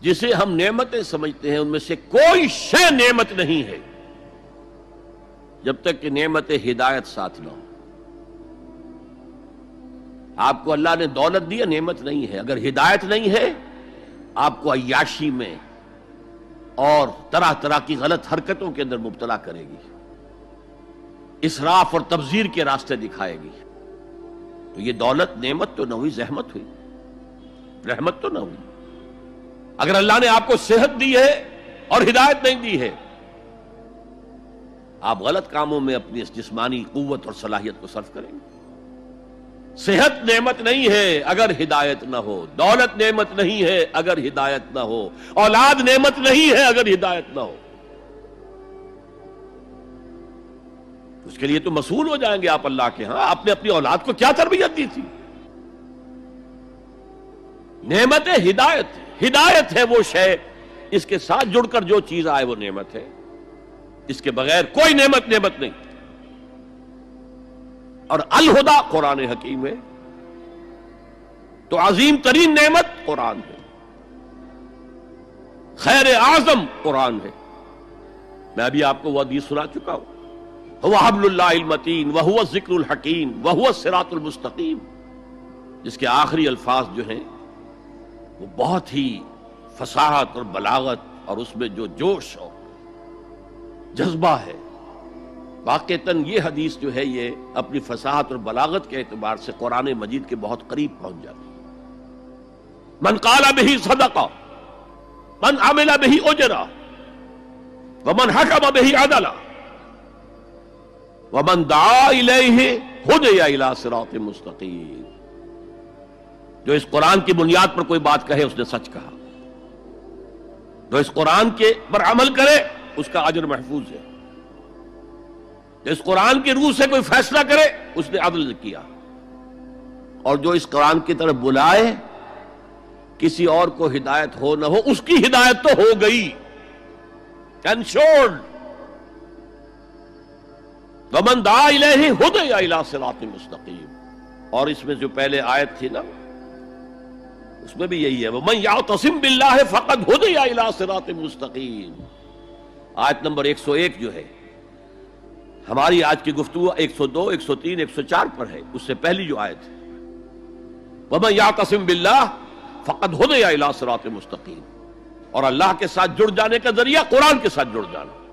جسے ہم نعمتیں سمجھتے ہیں ان میں سے کوئی شے نعمت نہیں ہے جب تک کہ نعمت ہدایت ساتھ نہ ہو۔ آپ کو اللہ نے دولت دی، نعمت نہیں ہے۔ اگر ہدایت نہیں ہے آپ کو عیاشی میں اور طرح طرح کی غلط حرکتوں کے اندر مبتلا کرے گی، اسراف اور تبذیر کے راستے دکھائے گی۔ تو یہ دولت نعمت تو نہ ہوئی، زحمت ہوئی، رحمت تو نہ ہوئی۔ اگر اللہ نے آپ کو صحت دی ہے اور ہدایت نہیں دی ہے، آپ غلط کاموں میں اپنی اس جسمانی قوت اور صلاحیت کو صرف کریں گے۔ صحت نعمت نہیں ہے اگر ہدایت نہ ہو، دولت نعمت نہیں ہے اگر ہدایت نہ ہو، اولاد نعمت نہیں ہے اگر ہدایت نہ ہو۔ اس کے لیے تو مسئول ہو جائیں گے آپ اللہ کے ہاں۔ آپ نے اپنی اولاد کو کیا تربیت دی تھی؟ نعمت ہدایت، ہدایت ہے وہ شے، اس کے ساتھ جڑ کر جو چیز آئے وہ نعمت ہے، اس کے بغیر کوئی نعمت نہیں۔ اور الہدا قرآن حکیم ہے، تو عظیم ترین نعمت قرآن ہے، خیر اعظم قرآن ہے۔ میں ابھی آپ کو وہ حدیث سنا چکا ہوں، هو حبل اللہ المتین وهو الذکر الحکیم وهو الصراط المستقیم، جس کے آخری الفاظ جو ہیں وہ بہت ہی فصاحت اور بلاغت اور اس میں جو جوش اور جذبہ ہے، واقعتاً یہ حدیث جو ہے یہ اپنی فصاحت اور بلاغت کے اعتبار سے قرآن مجید کے بہت قریب پہنچ جاتی ہے۔ من قال به صدقہ، من عمل به اجرا، ومن حکم به عدلا، ومن دعا الیہ ہدی الی صراط مستقیم۔ جو اس قرآن کی بنیاد پر کوئی بات کہے اس نے سچ کہا، جو اس قرآن کے پر عمل کرے اس کا اجر محفوظ ہے، جو اس قرآن کی روح سے کوئی فیصلہ کرے اس نے عدل کیا، اور جو اس قرآن کی طرف بلائے کسی اور کو ہدایت ہو نہ ہو اس کی ہدایت تو ہو گئی، انشورڈ۔ ومن دعا الیہ ہدی الی صراط مستقیم۔ اور اس میں جو پہلے آیت تھی نا اس میں بھی یہی ہے، وَمَن يَعْتَصِم بِاللَّهِ فَقَدْ هُدِيَ إِلَىٰ صِرَاطٍ مُسْتَقِيمٍ۔ آیت نمبر 101 جو ہے ہماری آج کی گفتگو 102، 103، 104 پر ہے، اس سے پہلی جو آیت ہے وَمَن يَعْتَصِم بِاللَّهِ فَقَدْ هُدِيَ إِلَىٰ صِرَاطٍ مُسْتَقِيمٍ، اور اللہ کے ساتھ جڑ جانے کا ذریعہ قرآن کے ساتھ جڑ جانا۔